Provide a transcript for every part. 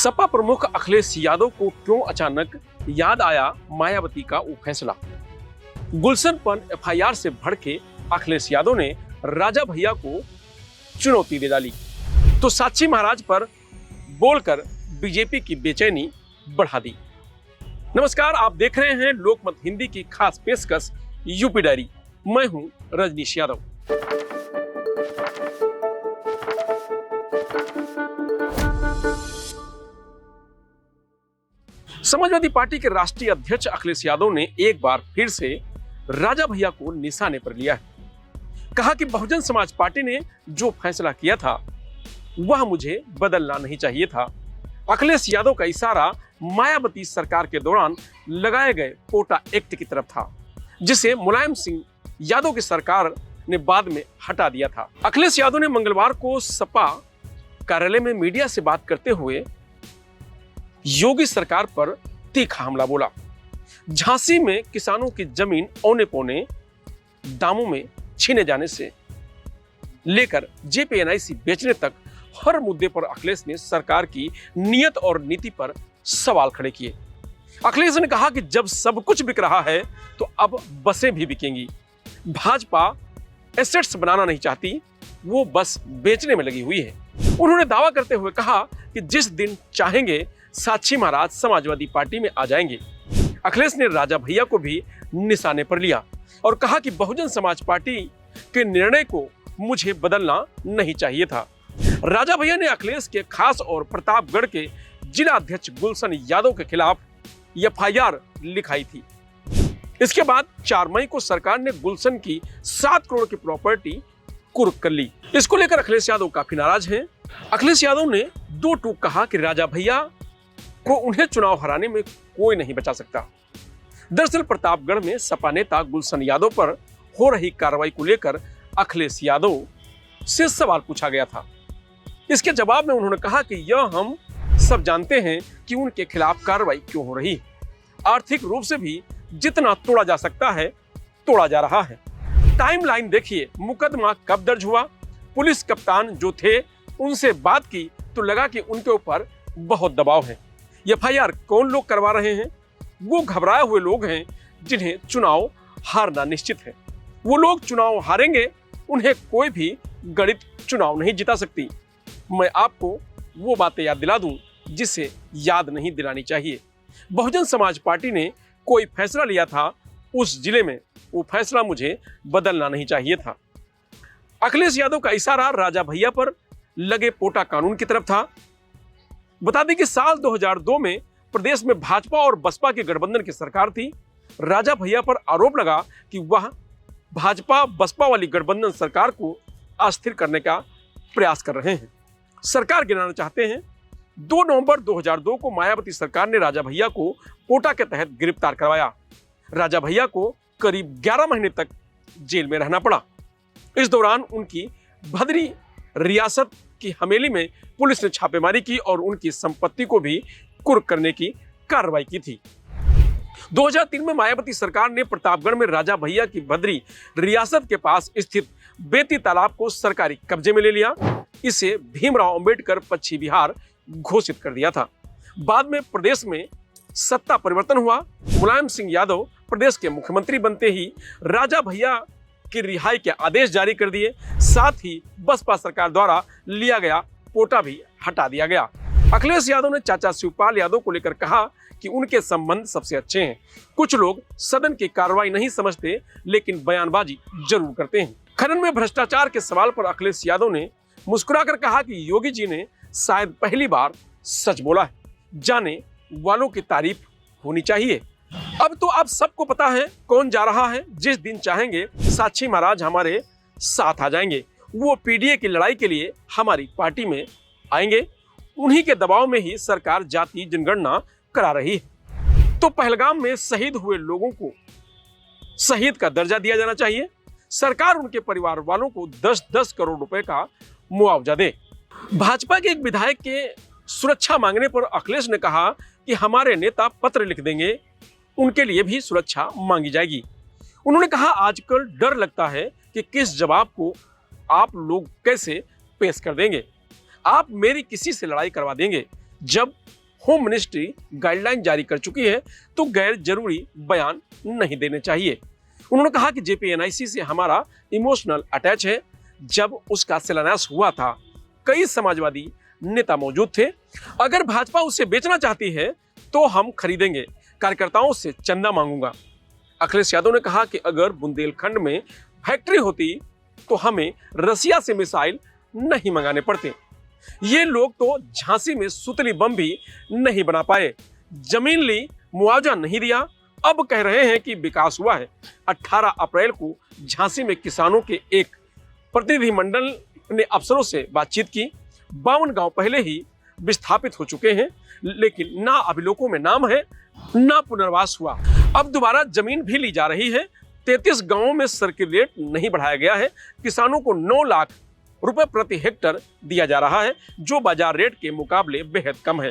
सपा प्रमुख अखिलेश यादव को क्यों अचानक याद आया मायावती का वो फैसला। गुलशन पर एफआईआर से भड़के अखिलेश यादव ने राजा भैया को चुनौती दे डाली तो साक्षी महाराज पर बोलकर बीजेपी की बेचैनी बढ़ा दी। नमस्कार, आप देख रहे हैं लोकमत हिंदी की खास पेशकश यूपी डायरी। मैं हूं रजनीश यादव। समाजवादी पार्टी के राष्ट्रीय अध्यक्ष अखिलेश यादव ने एक बार फिर से राजा भैया को निशाने पर लिया है। कहा कि बहुजन समाज पार्टी ने जो फैसला किया था वह मुझे बदलना नहीं चाहिए था। अखिलेश यादव का इशारा मायावती सरकार के दौरान लगाए गए कोटा एक्ट की तरफ था, जिसे मुलायम सिंह यादव की सरकार ने बाद में हटा दिया था। अखिलेश यादव ने मंगलवार को सपा कार्यालय में मीडिया से बात करते हुए योगी सरकार पर तीखा हमला बोला। झांसी में किसानों की जमीन औने पौने दामों में छीने जाने से लेकर जेपीएनआईसी बेचने तक हर मुद्दे पर अखिलेश ने सरकार की नीयत और नीति पर सवाल खड़े किए। अखिलेश ने कहा कि जब सब कुछ बिक रहा है तो अब बसें भी बिकेंगी। भाजपा एसेट्स बनाना नहीं चाहती, वो बस बेचने में लगी हुई है। उन्होंने दावा करते हुए कहा कि जिस दिन चाहेंगे साक्षी महाराज समाजवादी पार्टी में आ जाएंगे। अखिलेश ने राजा भैया को भी निशाने पर लिया और कहा कि बहुजन समाज पार्टी के निर्णय को मुझे बदलना नहीं चाहिए था। राजा भैया ने अखिलेश के खास और प्रतापगढ़ के जिला अध्यक्ष गुलशन यादव के खिलाफ एफआईआर लिखाई थी। इसके बाद 4 मई को सरकार ने गुलशन की 7 करोड़ की प्रॉपर्टी कुर्क कर ली। इसको लेकर अखिलेश यादव काफी नाराज हैं। अखिलेश यादव ने 2 टूक कहा कि राजा भैया को उन्हें चुनाव हराने में कोई नहीं बचा सकता। दरअसल प्रतापगढ़ में सपा नेता गुलशन यादव पर हो रही कार्रवाई को लेकर अखिलेश यादव से सवाल पूछा गया था। इसके जवाब में उन्होंने कहा कि यह हम सब जानते हैं कि उनके खिलाफ कार्रवाई क्यों हो रही है। आर्थिक रूप से भी जितना तोड़ा जा सकता है तोड़ा जा रहा है। टाइमलाइन देखिए, मुकदमा कब दर्ज हुआ। पुलिस कप्तान जो थे उनसे बात की तो लगा कि उनके ऊपर बहुत दबाव है। एफआईआर कौन लोग करवा रहे हैं? वो घबराए हुए लोग हैं जिन्हें चुनाव हारना निश्चित है। वो लोग चुनाव हारेंगे, उन्हें कोई भी गणित चुनाव नहीं जिता सकती। मैं आपको वो बातें याद दिला दूं जिसे याद नहीं दिलानी चाहिए। बहुजन समाज पार्टी ने कोई फैसला लिया था उस जिले में, वो फैसला मुझे बदलना नहीं चाहिए था। अखिलेश यादव का इशारा राजा भैया पर लगे पोटा कानून की तरफ था। बता दें कि साल 2002 में प्रदेश में भाजपा और बसपा के गठबंधन की सरकार थी। राजा भैया पर आरोप लगा कि वह भाजपा बसपा वाली गठबंधन सरकार को अस्थिर करने का प्रयास कर रहे हैं, सरकार गिराना चाहते हैं। 2 नवंबर 2002 को मायावती सरकार ने राजा भैया को कोटा के तहत गिरफ्तार करवाया। राजा भैया को करीब 11 महीने तक जेल में रहना पड़ा। इस दौरान उनकी भद्री रियासत की हवेली में पुलिस ने छापेमारी की और उनकी संपत्ति को भी कुर्क करने की कार्रवाई की थी। 2003 में मायावती सरकार ने प्रतापगढ़ में राजा भैया की भद्री रियासत के पास स्थित बेती तालाब को सरकारी कब्जे में ले लिया। इसे भीमराव अंबेडकर पश्चिम बिहार घोषित कर दिया था। बाद में प्रदेश में सत्ता परिवर्तन हुआ। मुलायम सिंह यादव प्रदेश के मुख्यमंत्री बनते ही राजा भैया की रिहाई के आदेश जारी कर दिए। साथ ही बसपा सरकार द्वारा लिया गया कोटा भी हटा दिया गया। अखिलेश यादव ने चाचा शिवपाल यादव को लेकर कहा कि उनके संबंध सबसे अच्छे हैं। कुछ लोग सदन की कार्रवाई नहीं समझते लेकिन बयानबाजी जरूर करते हैं। खनन में भ्रष्टाचार के सवाल पर अखिलेश यादव ने मुस्कुराकर कहा कि योगी जी ने शायद पहली बार सच बोला है। जाने वालों की तारीफ होनी चाहिए। अब तो आप सबको पता है कौन जा रहा है। जिस दिन चाहेंगे साक्षी महाराज हमारे साथ आ जाएंगे। वो पीडीए की लड़ाई के लिए हमारी पार्टी में आएंगे। उन्हीं के दबाव में ही सरकार जाति जनगणना करा रही है। तो पहलगाम में शहीद हुए लोगों को शहीद का दर्जा दिया जाना चाहिए। सरकार उनके परिवार वालों को 10-10 करोड़ रुपए का मुआवजा दे। भाजपा के एक विधायक के सुरक्षा मांगने पर अखिलेश ने कहा कि हमारे नेता पत्र लिख देंगे, उनके लिए भी सुरक्षा मांगी जाएगी। उन्होंने कहा आजकल डर लगता है कि किस जवाब को आप लोग कैसे पेश कर देंगे। आप मेरी किसी से लड़ाई करवा देंगे। जब होम मिनिस्ट्री गाइडलाइन जारी कर चुकी है तो गैर जरूरी बयान नहीं देने चाहिए। उन्होंने कहा कि जेपीएनआईसी से हमारा इमोशनल अटैच है। जब उसका शिलान्यास हुआ था कई समाजवादी नेता मौजूद थे। अगर भाजपा उसे बेचना चाहती है तो हम खरीदेंगे, कार्यकर्ताओं से चंदा मांगूंगा। अखिलेश यादव ने कहा कि अगर बुंदेलखंड में फैक्ट्री होती तो हमें रसिया से मिसाइल नहीं मंगाने पड़ते। ये लोग तो झांसी में सुतली बम भी नहीं बना पाए, जमीन ली, मुआवजा नहीं दिया, अब कह रहे हैं कि विकास हुआ है। 18 अप्रैल को झांसी में किसानों के एक प्रतिनिधिमंडल ने अफसरों से बातचीत की। 52 गांव पहले ही विस्थापित हो चुके हैं, लेकिन ना अभिलेखों में नाम है ना पुनर्वास हुआ। अब दोबारा जमीन भी ली जा रही है। 33 गांवों में सर्किल रेट नहीं बढ़ाया गया है। किसानों को 9 लाख रुपए प्रति हेक्टर दिया जा रहा है, जो बाजार रेट के मुकाबले बेहद कम है।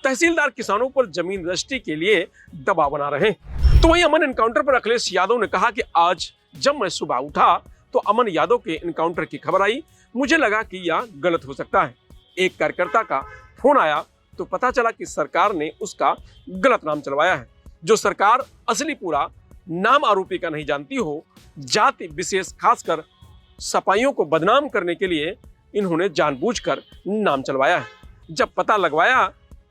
तहसीलदार किसानों पर जमीन रजिस्ट्री के लिए दबाव बना रहे हैं। तो वहीं अमन एनकाउंटर पर अखिलेश यादव ने कहा कि आज जब मैं सुबह उठा तो अमन यादव के एनकाउंटर की खबर आई। मुझे लगा कि यह गलत हो सकता है। एक कार्यकर्ता का फोन आया तो पता चला कि सरकार ने उसका गलत नाम चलवाया है। जो सरकार असली पूरा नाम आरोपी का नहीं जानती हो, जाति विशेष खासकर सपाइयों को बदनाम करने के लिए इन्होंने जानबूझकर नाम चलवाया है। जब पता लगवाया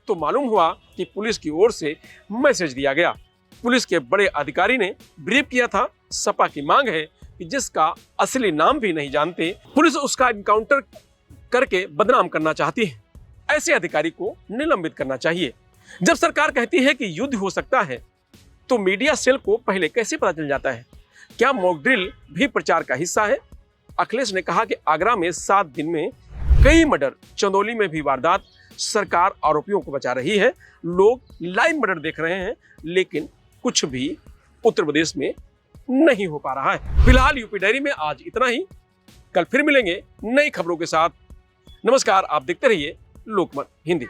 तो मालूम हुआ कि पुलिस की ओर से मैसेज दिया गया। पुलिस के बड़े अधिकारी ने ब्रीफ किया था। सपा की मांग है कि जिसका असली नाम भी नहीं जानते, पुलिस उसका एनकाउंटर करके बदनाम करना चाहती है। ऐसे अधिकारी को निलंबित करना चाहिए। जब सरकार कहती है कि युद्ध हो सकता है तो मीडिया सेल को पहले कैसे पता चल जाता है? क्या मॉक ड्रिल भी प्रचार का हिस्सा है? अखिलेश ने कहा कि आगरा में 7 दिन में कई मर्डर, चंदौली में भी वारदात। सरकार आरोपियों को बचा रही है। लोग लाइव मर्डर देख रहे हैं, लेकिन कुछ भी उत्तर प्रदेश में नहीं हो पा रहा है। फिलहाल यूपी डायरी में आज इतना ही। कल फिर मिलेंगे नई खबरों के साथ। नमस्कार, आप देखते रहिए लोकमत हिंदी।